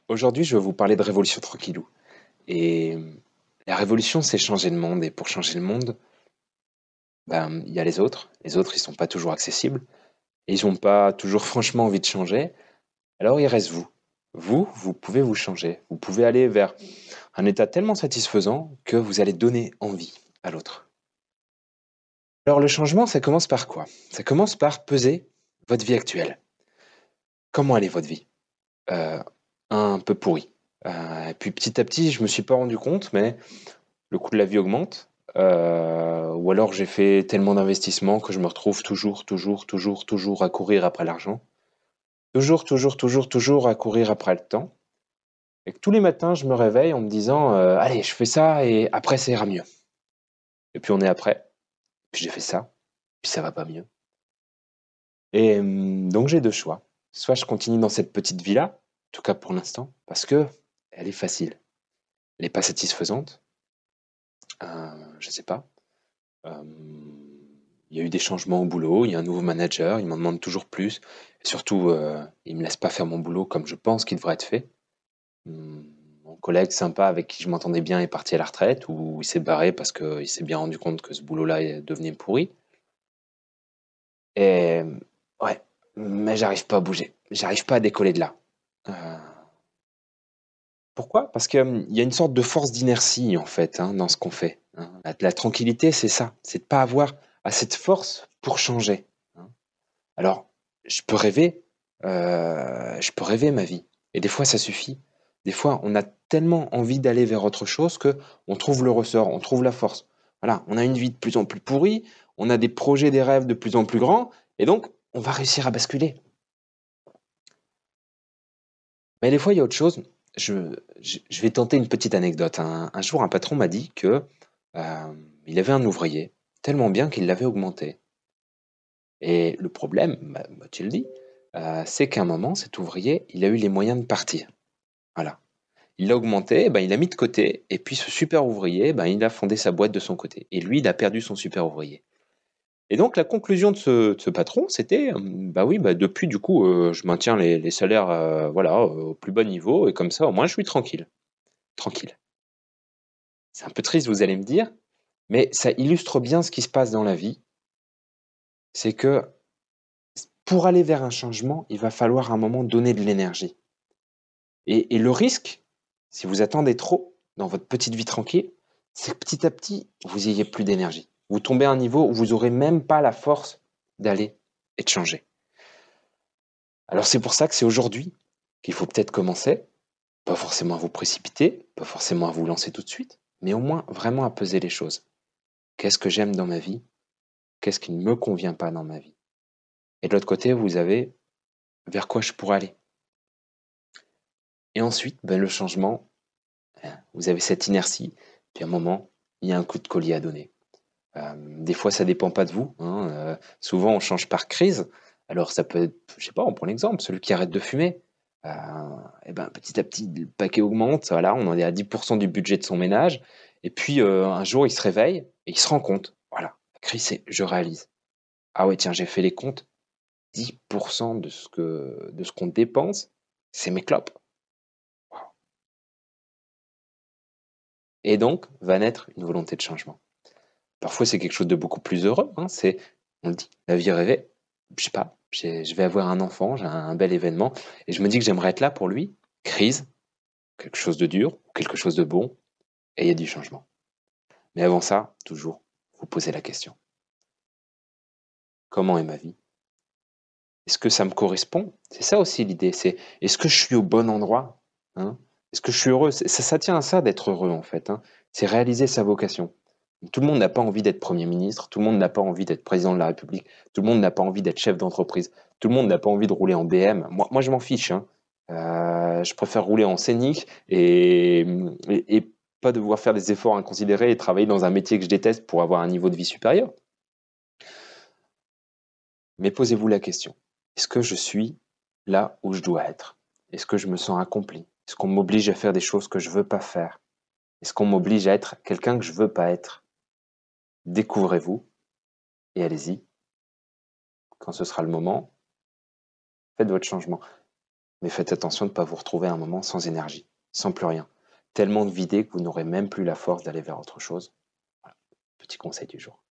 Aujourd'hui, je vais vous parler de révolution tranquillou. Et la révolution, c'est changer le monde. Et pour changer le monde, ben, il y a les autres. Les autres, ils sont pas toujours accessibles. Et ils n'ont pas toujours franchement envie de changer. Alors, il reste vous. Vous pouvez vous changer. Vous pouvez aller vers un état tellement satisfaisant que vous allez donner envie à l'autre. Alors, le changement, ça commence par quoi? Ça commence par peser votre vie actuelle. Comment elle est votre vie? Euh, un peu pourrie. Et puis petit à petit, je me suis pas rendu compte, mais le coût de la vie augmente, ou alors j'ai fait tellement d'investissements que je me retrouve toujours à courir après l'argent, toujours à courir après le temps, et que tous les matins je me réveille en me disant allez, je fais ça et après ça ira mieux. Et puis on est après, puis j'ai fait ça, puis ça va pas mieux. Et donc j'ai deux choix. Soit je continue dans cette petite vie-là, en tout cas pour l'instant, parce que elle est facile, elle est pas satisfaisante, je sais pas. Euh, il y a eu des changements au boulot, il y a un nouveau manager, il m'en demande toujours plus. Et surtout, il me laisse pas faire mon boulot comme je pense qu'il devrait être fait. Mon collègue sympa avec qui je m'entendais bien est parti à la retraite ou il s'est barré parce qu'il s'est bien rendu compte que ce boulot-là devenait pourri. Et ouais, mais j'arrive pas à bouger, j'arrive pas à décoller de là. Euh, Pourquoi? Parce qu'il y a une sorte de force d'inertie en fait dans ce qu'on fait. La tranquillité, c'est ça, c'est de pas avoir assez de force pour changer. hein. Alors, je peux rêver, je peux rêver ma vie. Et des fois, ça suffit. Des fois, on a tellement envie d'aller vers autre chose que on trouve le ressort, on trouve la force. Voilà, on a une vie de plus en plus pourrie, on a des projets, des rêves de plus en plus grands, et donc on va réussir à basculer. Mais des fois, il y a autre chose. Je vais tenter une petite anecdote. Un jour, un patron m'a dit que il avait un ouvrier tellement bien qu'il l'avait augmenté. Et le problème, m'a-t-il dit, c'est qu'à un moment, cet ouvrier, il a eu les moyens de partir. Voilà. Il l'a augmenté, eh ben, il l'a mis de côté, et puis ce super ouvrier, ben, il a fondé sa boîte de son côté. Et lui, il a perdu son super ouvrier. Et donc la conclusion de ce patron, c'était, bah oui, bah depuis du coup, je maintiens les salaires, voilà, au plus bas niveau, et comme ça, au moins, je suis tranquille. Tranquille. C'est un peu triste, vous allez me dire, mais ça illustre bien ce qui se passe dans la vie. C'est que pour aller vers un changement, il va falloir à un moment donner de l'énergie. Et le risque, si vous attendez trop dans votre petite vie tranquille, c'est que petit à petit, vous ayez plus d'énergie. Vous tombez à un niveau où vous n'aurez même pas la force d'aller et de changer. Alors c'est pour ça que c'est aujourd'hui qu'il faut peut-être commencer, pas forcément à vous précipiter, pas forcément à vous lancer tout de suite, mais au moins vraiment à peser les choses. Qu'est-ce que j'aime dans ma vie? Qu'est-ce qui ne me convient pas dans ma vie? Et de l'autre côté, vous avez vers quoi je pourrais aller. Et ensuite, ben, le changement, vous avez cette inertie, puis à un moment, il y a un coup de collier à donner. Des fois, ça dépend pas de vous. Souvent, on change par crise. Alors, ça peut être, je sais pas, on prend l'exemple, celui qui arrête de fumer. Et ben, petit à petit, le paquet augmente. Voilà, on en est à 10% du budget de son ménage. Et puis, un jour, il se réveille et il se rend compte. Voilà, la crise, c'est je réalise. Ah ouais, tiens, j'ai fait les comptes. 10% de ce qu'on dépense, c'est mes clopes. Et donc, va naître une volonté de changement. Parfois, c'est quelque chose de beaucoup plus heureux. C'est, on le dit, la vie rêvée. Je sais pas, je vais avoir un enfant, j'ai un bel événement, et je me dis que j'aimerais être là pour lui. Crise, quelque chose de dur, quelque chose de bon, et il y a du changement. Mais avant ça, toujours, vous posez la question. Comment est ma vie? Est-ce que ça me correspond? C'est ça aussi l'idée, c'est est-ce que je suis au bon endroit? hein Est-ce que je suis heureux? Ça tient à ça d'être heureux en fait. C'est réaliser sa vocation. Tout le monde n'a pas envie d'être Premier ministre, tout le monde n'a pas envie d'être président de la République, tout le monde n'a pas envie d'être chef d'entreprise, tout le monde n'a pas envie de rouler en BM. Moi je m'en fiche. Je préfère rouler en scénic et pas devoir faire des efforts inconsidérés et travailler dans un métier que je déteste pour avoir un niveau de vie supérieur. Mais posez-vous la question, est-ce que je suis là où je dois être? Est-ce que je me sens accompli? Est-ce qu'on m'oblige à faire des choses que je veux pas faire? Est-ce qu'on m'oblige à être quelqu'un que je veux pas être? Découvrez-vous et allez-y. Quand ce sera le moment, faites votre changement. Mais faites attention de ne pas vous retrouver à un moment sans énergie, sans plus rien. Tellement de vidé que vous n'aurez même plus la force d'aller vers autre chose. Voilà, petit conseil du jour.